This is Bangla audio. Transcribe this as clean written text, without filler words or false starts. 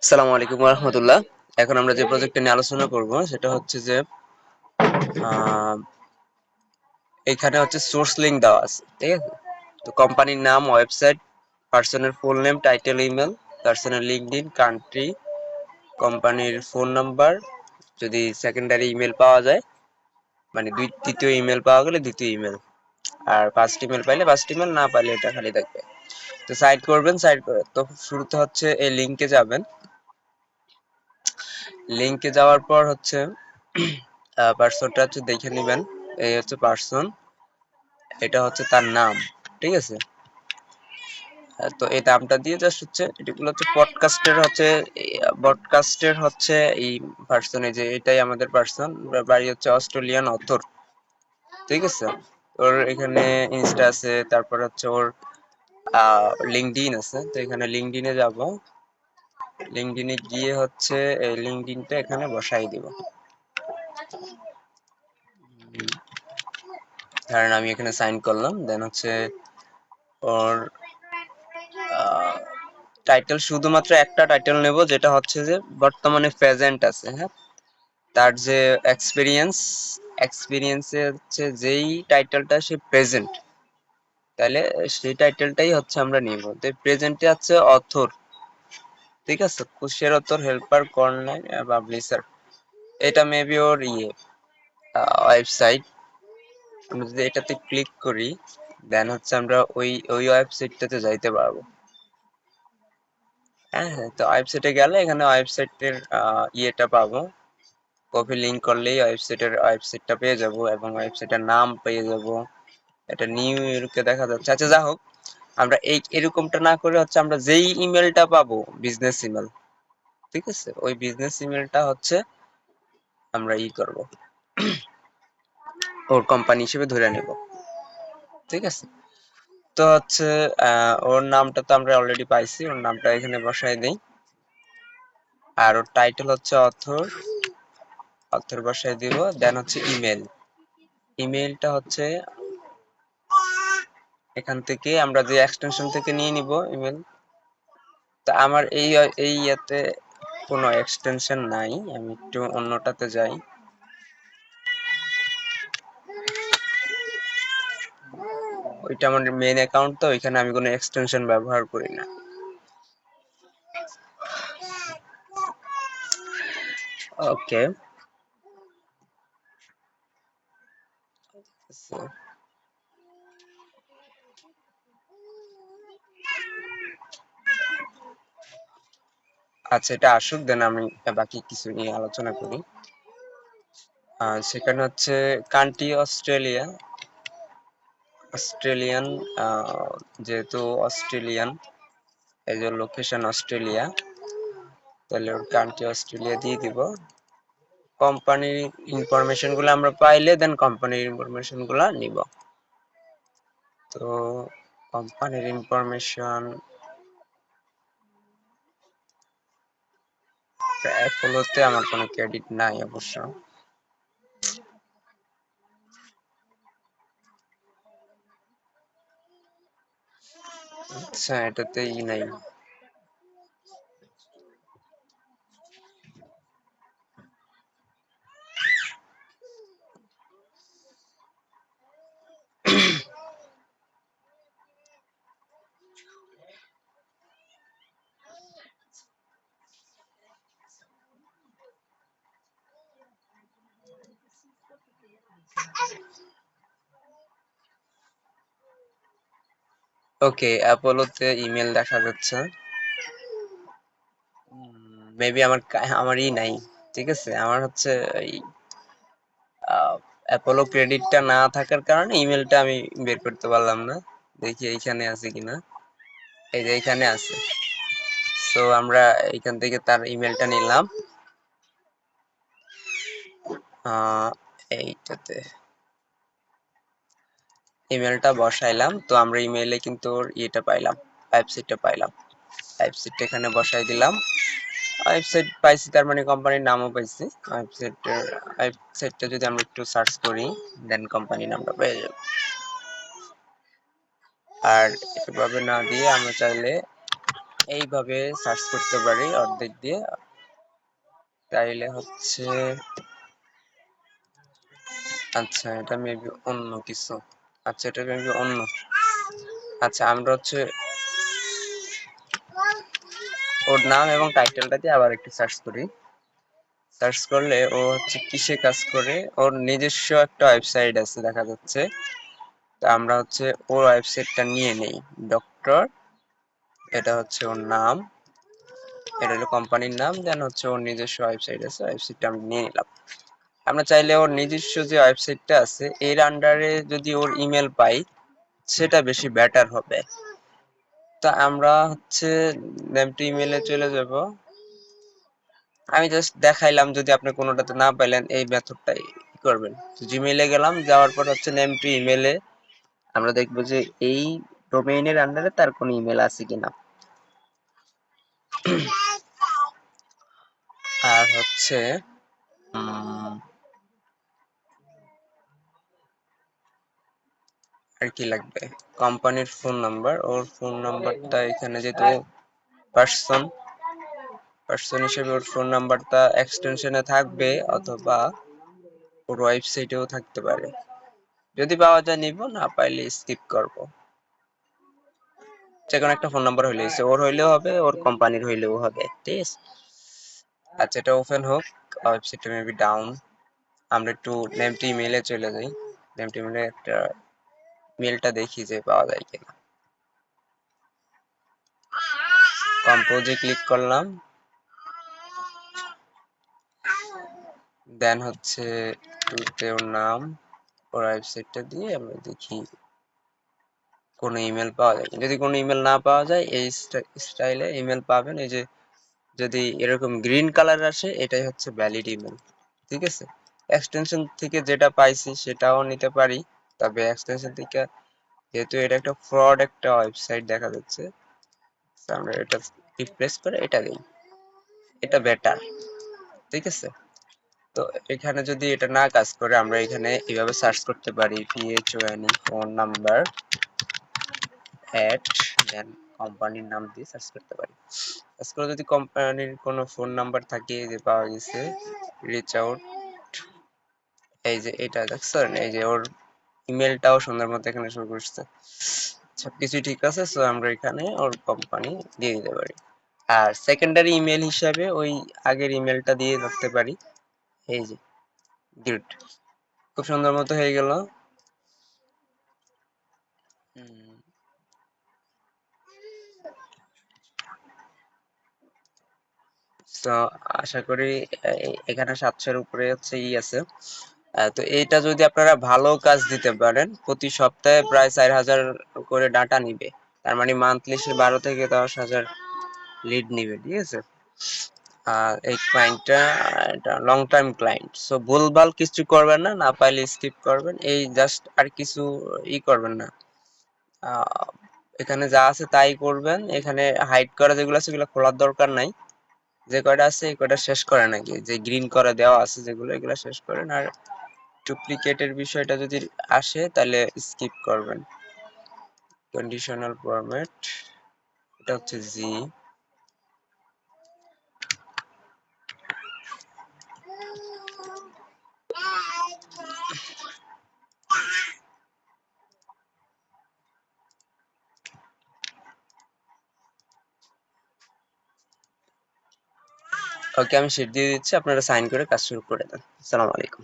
আসসালামু আলাইকুম রহমতুল্লাহ। এখন আমরা যে প্রজেক্টটা নিয়ে আলোচনা করব সেটা হচ্ছে যে আহ, এখানে হচ্ছে সোর্স লিঙ্ক দেওয়া আছে, ঠিক আছে। তো কোম্পানির নাম, ওয়েবসাইট, পার্সনের ফুল নেম, টাইটেল, ইমেল, পার্সনের লিঙ্কডইন, কান্ট্রি, কোম্পানির ফোন নাম্বার, যদি সেকেন্ডারি ইমেল পাওয়া যায়, মানে দ্বিতীয় ইমেল পাওয়া গেলে দ্বিতীয় ইমেল, আর ফার্স্ট ইমেল পাইলে ফার্স্ট ইমেল, না পাইলে এটা খালি থাকবে। তো সাইড করবেন, সাইড করে তো শুরুতে হচ্ছে এই লিঙ্কে যাবেন। লিঙ্কে যাওয়ার পর হচ্ছে পার্সনটা হচ্ছে দেখে নেবেন। এই হচ্ছে পার্সন, এটা হচ্ছে তার নাম, ঠিক আছে। তো এই নামটা দিয়ে জাস্ট হচ্ছে এগুলো হচ্ছে পডকাস্টের হচ্ছে এই পার্সন, এই যে এটাই আমাদের পার্সন, বাড়ি হচ্ছে অস্ট্রেলিয়ান অথর, ঠিক আছে। ওর এখানে ইনস্টা আছে, তারপর হচ্ছে ওর লিঙ্কডইন আছে। তো এখানে লিঙ্কডইনে যাব, লিঙ্কডইনে গিয়ে হচ্ছে এই লিঙ্কডইনটা এখানে বসাই দিব। ধরেন আমি এখানে সাইন করলাম, দেন হচ্ছে ওর টাইটেল শুধুমাত্র একটা টাইটেল নেব, যেটা হচ্ছে যে বর্তমানে প্রেজেন্ট আছে, হ্যাঁ। তার যে এক্সপিরিয়েন্সে হচ্ছে যেই টাইটেলটা সে প্রেজেন্ট, তাহলে সেই টাইটেলটাই হচ্ছে আমরা নিব। তো প্রেজেন্টে আছে অথর, ঠিক আছে, কুশের অথর, হেল্পার, কর্নার, পাবলিশার। এটা মেবি ওর ওয়েবসাইট। আমরা যদি এটাতে ক্লিক করি, দেন হচ্ছে আমরা ওই ওই ওয়েবসাইটটাতে যাইতে পারবো। হ্যাঁ হ্যাঁ, তো ওয়েবসাইটে গেলে এখানে ওয়েবসাইটের ইয়েটা পাবো। কপি লিংক করলেই ওয়েবসাইটটা পেয়ে যাব, এবং ওয়েবসাইটের নাম পেয়ে যাব। এটা নিউ ইয়র্কে দেখা যাচ্ছে। আচ্ছা, যা হোক, আমরা এরকমটা না করে হচ্ছে আমরা যেই ইমেলটা পাবো, বিজনেস ইমেল, ঠিক আছে, ওই বিজনেস ইমেলটা হচ্ছে আমরা করব, ওর কোম্পানি হিসেবে ধরে নেব, ঠিক আছে। তো হচ্ছে ওর নামটা তো আমরা অলরেডি পাইছি, ওর নামটা এখানে বসাই দেই। আর ওর টাইটেল হচ্ছে অথর, অথর বসাই দিব। দেন হচ্ছে ইমেল, ইমেলটা হচ্ছে এখান থেকে আমরা যে এক্সটেনশন থেকে নিয়ে নিব ইমেল। তা আমার এই ইয়েতে কোনো এক্সটেনশন নাই, আমি একটু অন্যটাতে যাই। ওইটা আমার মেইন অ্যাকাউন্ট, তো ওইখানে আমি কোনো এক্সটেনশন ব্যবহার করি না। ওকে, আচ্ছা, এটা আসুক, দেন আমি বাকি কিছু নিয়ে আলোচনা করি। সেখানে হচ্ছে কান্ট্রি অস্ট্রেলিয়া, অস্ট্রেলিয়ান, যেহেতু অস্ট্রেলিয়ান, এই যে লোকেশন অস্ট্রেলিয়া, তাহলে ওর কান্ট্রি অস্ট্রেলিয়া দিয়ে দিব। কোম্পানির ইনফরমেশন গুলো আমরা পাইলে দেন কোম্পানির ইনফরমেশন গুলা নিব। তো কোম্পানির ইনফরমেশন, অ্যাপোলোতে আমার কোনো ক্রেডিট নাই অবশ্য। আচ্ছা, এটাতেই নাই। ওকে, অ্যাপোলোতে ইমেল দেখা যাচ্ছে। মেবি আমারই নাই, ঠিক আছে। আমার হচ্ছে এই অ্যাপোলো ক্রেডিটটা না থাকার কারণে ইমেলটা আমি বের করতে পারলাম না। দেখি এইখানে আছে কিনা। এই যে এইখানে আছে। সো আমরা এইখান থেকে তার ইমেলটা নিলাম, এইটাতে ইমেলটা বসাইলাম। তো আমরা ইমেইলে কিন্তু ওর ইয়েটা পাইলাম, ওয়েবসাইটটা পাইলাম। ওয়েবসাইটটা এখানে বসাই দিলাম। ওয়েবসাইট পাইছি, তার মানে কোম্পানির নামও পাইছি। ওয়েবসাইটটা যদি আমরা একটু সার্চ করি, দেন কোম্পানির নামটা পেয়ে যাব। আর এভাবে না দিয়ে আমরা চাইলে এইভাবে সার্চ করতে পারি অর্ধেক দিয়ে, তাইলে হচ্ছে আচ্ছা এটা মেবি অন্য কিছু। আচ্ছা এটা মেবি অন্য। আচ্ছা আমরা হচ্ছে ওর নাম এবং টাইটেলটা দিয়ে আবার একটু সার্চ করি। সার্চ করলে ও হচ্ছে কিসে কাজ করে, ওর নিজস্ব একটা ওয়েবসাইট আছে দেখা যাচ্ছে। তো আমরা হচ্ছে ওর ওয়েবসাইটটা নিয়ে নেই। ডক্টর, এটা হচ্ছে ওর নাম, এটা হলো কোম্পানির নাম, দেন হচ্ছে ওর নিজস্ব ওয়েবসাইট আছে, ওয়েবসাইটটা আমি নিয়ে নিলাম। আমরা চাইলে ওর নিজস্ব যে ওয়েবসাইটটা আছে এর আন্ডারে যদি ওর ইমেল পাই সেটা বেশি বেটার হবে। তা আমরা হচ্ছে নেমটি ইমেলে চলে যাব। আমি জাস্ট দেখাইলাম, যদি আপনি কোনোটাতে না পাইলেন এই মেথডটাই করবেন। জিমেইলে গেলাম, যাওয়ার পর হচ্ছে নেমটি ইমেলে আমরা দেখবো যে এই ডোমেইনের আন্ডারে তার কোনো ইমেল আছে কিনা। আর হচ্ছে আর কি লাগবে, কোম্পানির ফোন নাম্বার, ওর ফোন নাম্বারটা এখানে যেহেতু পার্সন পার্সন হিসেবে ওর ফোন নাম্বারটা এক্সটেনশনে থাকবে অথবা ওর ওয়েবসাইটেও থাকতে পারে। যদি পাওয়া যায় নিব, না পাইলে স্কিপ করব। যে কোনো একটা ফোন নাম্বার হইলে ওর হইলেও হবে, ওর কোম্পানির হইলেও হবে, ঠিক আছে। আচ্ছা এটা ওপেন হোক, ওয়েবসাইটটা মেবি ডাউন। আমরা একটু নেমটি ইমেলে চলে যাই, নেমটি ইমেলে একটা মেলটা দেখি যে পাওয়া যায় কিনা। কম্পোজে ক্লিক করলাম, দেন হচ্ছে টুতে ওর নাম, ওর ওয়েবসাইটটা দিয়ে আমরা দেখি কোনো ইমেল পাওয়া যায়। যদি কোনো ইমেল না পাওয়া যায় এই স্টাইলে ইমেল পাবেন, এই যে যদি এরকম গ্রিন কালার আসে এটাই হচ্ছে ভ্যালিড ইমেল, ঠিক আছে। এক্সটেনশন থেকে যেটা পাইছি সেটাও নিতে পারি, তবে এক্সটেনশন থেকে যেহেতু এটা একটা ফ্রড একটা ওয়েবসাইট দেখা যাচ্ছে, আমরা এটা রিপ্লেস করে এটা দিই, এটা বেটার, ঠিক আছে। তো এখানে যদি এটা না কাজ করে আমরা এখানে এইভাবে সার্চ করতে পারি PHONE ফোন নাম্বার অ্যাট, দেন কোম্পানির নাম দিয়ে সার্চ করতে পারি। সার্চ করে যদি কোম্পানির কোনো ফোন নাম্বার থাকে যে পাওয়া গেছে, রিচ আউট, এই যে এটা দেখছেন, এই যে ওর ইমেলটাও সুন্দর মতো এখানে শুরু করছে, সবকিছু ঠিক আছে। সো আমরা এখানে ওর কোম্পানি দিয়ে দিতে পারি। আর সেকেন্ডারি ইমেল হিসাবে ওই আগের ইমেলটা দিয়ে রাখতে পারি, এই যে গুড, খুব সুন্দর মতো হয়ে গেল। তো আশা করি এখানে 700-এর উপরে হচ্ছে আছে। তো এইটা যদি আপনারা ভালো কাজ দিতে পারেন, প্রতি সপ্তাহে প্রায় 4000 করে ডাটা নিবে, তার মানে মান্থলি সে 12 থেকে 10 হাজার লিড নিবে, ঠিক আছে। আর এই ক্লায়েন্টটা এটা লং টাইম ক্লায়েন্ট, সো ভুলভাল কিছু করবেন না, না পাইলে স্কিপ করবেন, এই জাস্ট আর কিছু করবেন না। এখানে যা আছে তাই করবেন, এখানে হাইড করা যেগুলো আছে সেগুলো খোলার দরকার নাই, যে কয়টা আছে এই কয়টা শেষ করে নাকি, যে গ্রিন করে দেওয়া আছে যেগুলো এগুলো শেষ করেন। আর ডুপ্লিকেটের বিষয়টা যদি আসে তাহলে স্কিপ করবেন। কন্ডিশনাল ফরম্যাট, এটা হচ্ছে জি। ওকে আমি শিট দিয়ে দিচ্ছি, আপনারা সাইন করে কাজ শুরু করে দেন। আসসালামু আলাইকুম।